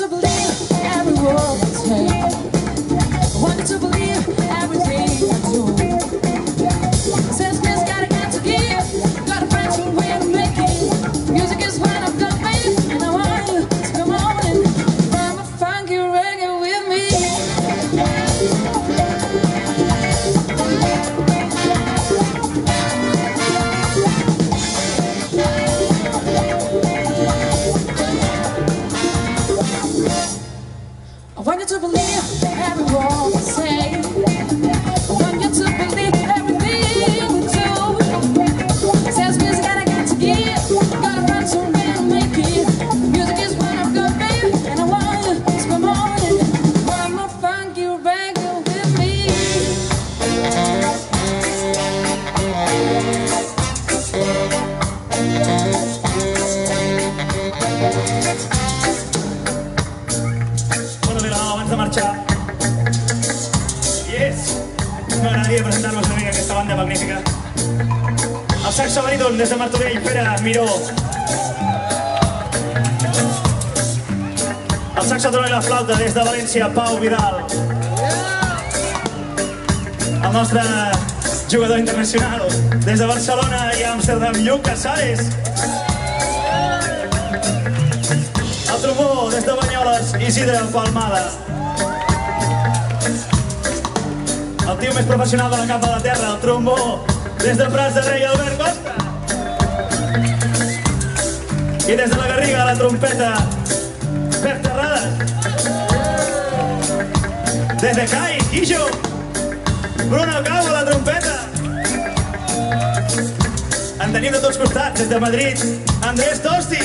to believe every word I say. I want you to believe everything I do. Says there's gotta get to give. Gotta find some way to make it. Music is what I've got made, and I want you to come on and rhyme a funky reggae with me. I want you to believe every word I say. I want you to believe everything we do. Says music gotta get to give. Gotta find some way to make it. Music is what I've got, baby, and I want you to come on and rhyme a funky reggae with me. Bueno, Vilanova, abans de marxar, m'agradaria presentar-vos una mica aquesta banda magnífica. El saxo baríton des de Martorell, Pere Miró. El saxo tenor i la flauta des de València, Pau Vidal. El nostre jugador internacional des de Barcelona i Amsterdam, Lluc Casares. El trombó des de Banyoles, Isidre Palmada. El tio més professional de la capa de la terra, el trombó des de Prats de Rei, Albert Costa. I des de la Garriga, la trompeta, Pep Terrades. Des de CAI, Quijo, Bruno Cabo, la trompeta. En tenim de tots costats, des de Madrid, Andrés Tosti.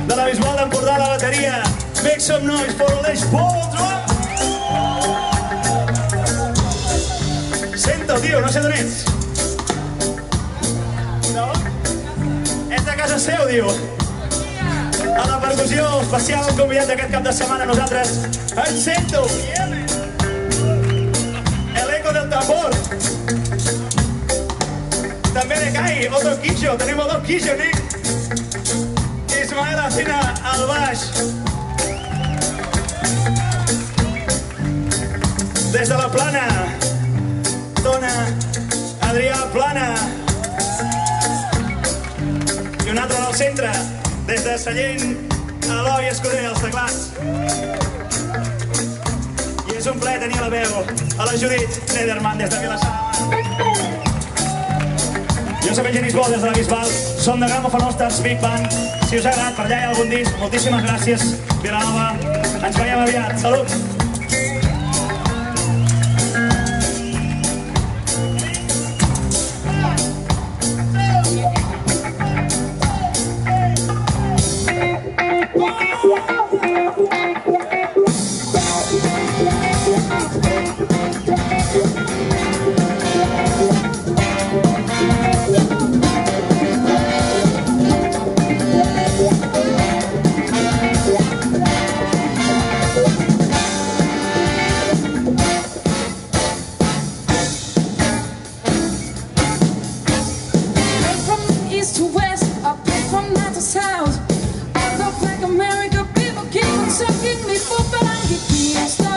De la Bisbal d'Empordà, la bateria, Make Some Noise for Oleix Paul Drum. Sento, tio, no sé d'on ets. No? És de casa seu, diu. A la percussió especial convidat d'aquest cap de setmana nosaltres, en Sento. El eco del tambor. També de CAI, otro Quijo, tenim otro Quijo, Nick. Ismael Afina al baix. Des de la Plana, Tona, Adrià Plana. I un altre del centre, des de Sallent, Eloi Escudé, als teclats. I és un plaer tenir a la veu a la Judit Nederman des de Vilassar. Jo soc el Genís Bo des de la Bisbal, som de Gramophone All-Stars Big Band. Si us ha agradat, per allà hi ha algun disc, moltíssimes gràcies, Vilanova. Ens veiem aviat. Salut! To west, up from north to south. I look like America, people keep on sucking me for, but I can't stop.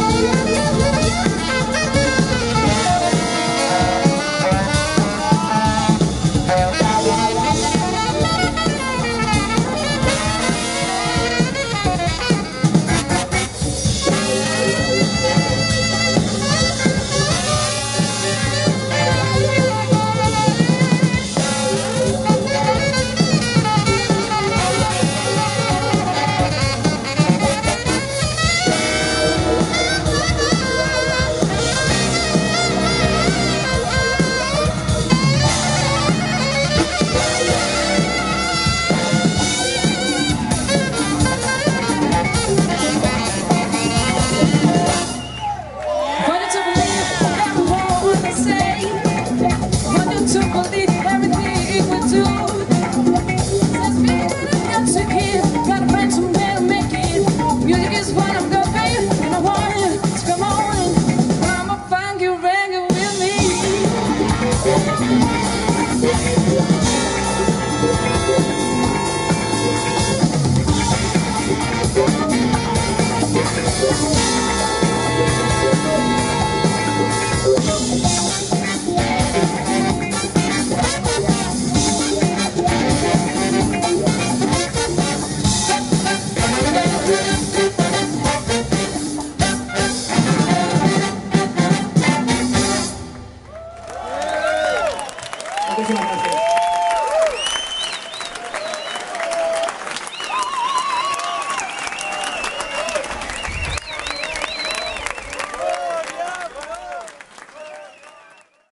Yeah.